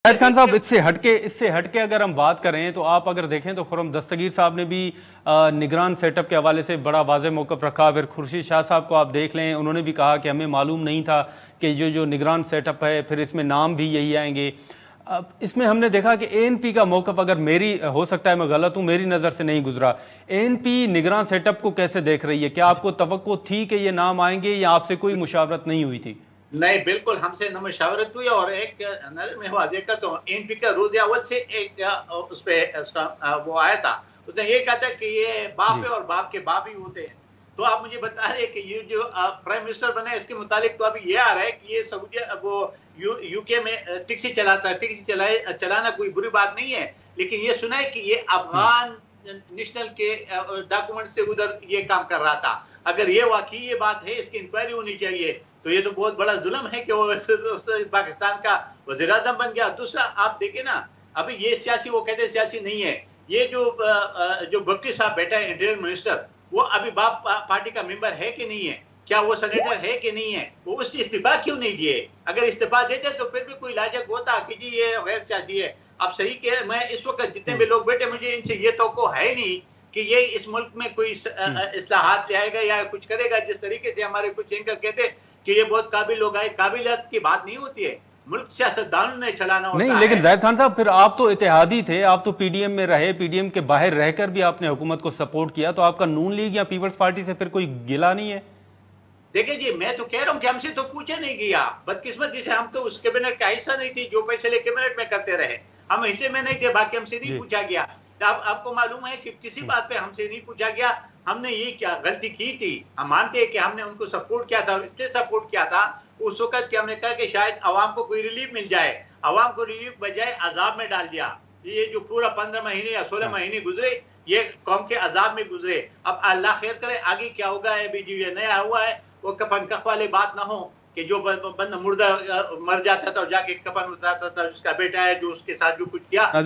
शाहिद खान साहब, इससे हटके अगर हम बात करें तो आप अगर देखें तो खुर्रम दस्तगीर साहब ने भी निगरान सेटअप के हवाले से बड़ा वाज़ेह मौक़िफ़ रखा। फिर खुर्शीद शाह साहब को आप देख लें, उन्होंने भी कहा कि हमें मालूम नहीं था कि जो निगरान सेटअप है फिर इसमें नाम भी यही आएंगे। इसमें हमने देखा कि ANP का मौक़िफ़, अगर मेरी, हो सकता है मैं गलत हूँ, मेरी नज़र से नहीं गुजरा, ANP निगरान सेटअप को कैसे देख रही है? क्या आपको तवक्को थी कि ये नाम आएंगे या आपसे कोई मुशावरत नहीं हुई थी? नहीं, बिल्कुल हमसे न मशावरत हुई और एक नज़र में वाज़ेह करता हूँ, ANP का रोज़ अव्वल से एक उस पे उसका वो आया था। उसने ये कहा था कि ये बाप है और बाप के बाप ही होते हैं। तो आप मुझे बता रहे हैं कि ये जो प्राइम मिनिस्टर बने इसके मुतालिक तो अभी ये आ रहा है कि ये सऊदी वो यूके में टैक्सी चलाता है। टैक्सी चलाना कोई बुरी बात नहीं है, लेकिन ये सुना है कि ये अफगान नेशनल के डॉक्यूमेंट से उधर ये काम कर रहा था। अगर ये वाकई ये बात है, इसकी इंक्वायरी होनी चाहिए। तो ये तो बहुत बड़ा जुल्म है कि वो पाकिस्तान का वज़ीर आज़म बन गया। दूसरा आप देखें ना, अभी ये सियासी, वो कहते हैं सियासी नहीं है, ये जो भक्ति साहब बैठा है इंटीरियर मिनिस्टर, वो अभी बाप पार्टी का मेंबर है कि नहीं है? क्या वो सेनेटर है कि नहीं है? वो उससे इस्तीफा क्यों नहीं दिए? अगर इस्तीफा देते तो फिर भी कोई लाजक होता कि जी ये गैर सियासी है। आप सही कह, मैं इस वक्त जितने भी लोग बैठे, मुझे इनसे ये तवक्को है नहीं कि ये इस मुल्क में कोई इस्लाहात ले आएगा या कुछ करेगा। जिस तरीके से हमारे कुछ एंकर कहते कि ये बहुत काबिल लोग आए, काबिलियत की बात नहीं होती है, मुल्क सियासतदानों ने चलाना होता नहीं, है। लेकिन जाहिद खान साहब, फिर आप तो इत्तेहादी थे, आप तो PDM में रहे, PDM के बाहर रहकर भी आपने हुकूमत को सपोर्ट किया, तो आपका नून लीग या पीपल्स पार्टी से फिर कोई गिला नहीं है? देखिए जी, मैं तो कह रहा हूँ कि हमसे तो पूछा नहीं गया। बदकिस्मती से हम तो उस कैबिनेट का हिस्सा नहीं थी जो फैसले कैबिनेट में करते रहे। हम हिस्से में नहीं थे, बाकी हमसे नहीं पूछा गया। तो आपको मालूम है कि किसी बात पे हमसे नहीं पूछा गया। हमने ये क्या गलती की थी, हम मानते हैं कि हमने उनको सपोर्ट किया था, इसलिए सपोर्ट किया था उस वक्त कि हमने कहा कि शायद अवाम को कोई रिलीफ मिल जाए। अवाम को रिलीफ बजाय अजाब में डाल दिया। ये जो पूरा 15 महीने या 16 महीने गुजरे, ये कौम के अजाब में गुजरे। अब अल्लाह खैर करे, आगे क्या होगा है। अभी जो ये नया हुआ है वो कफन कफ वाली बात ना हो कि जो बंदा मुर्दा मर जाता था और जाके कफन उतारता था, उसका बेटा है जो उसके साथ जो कुछ किया।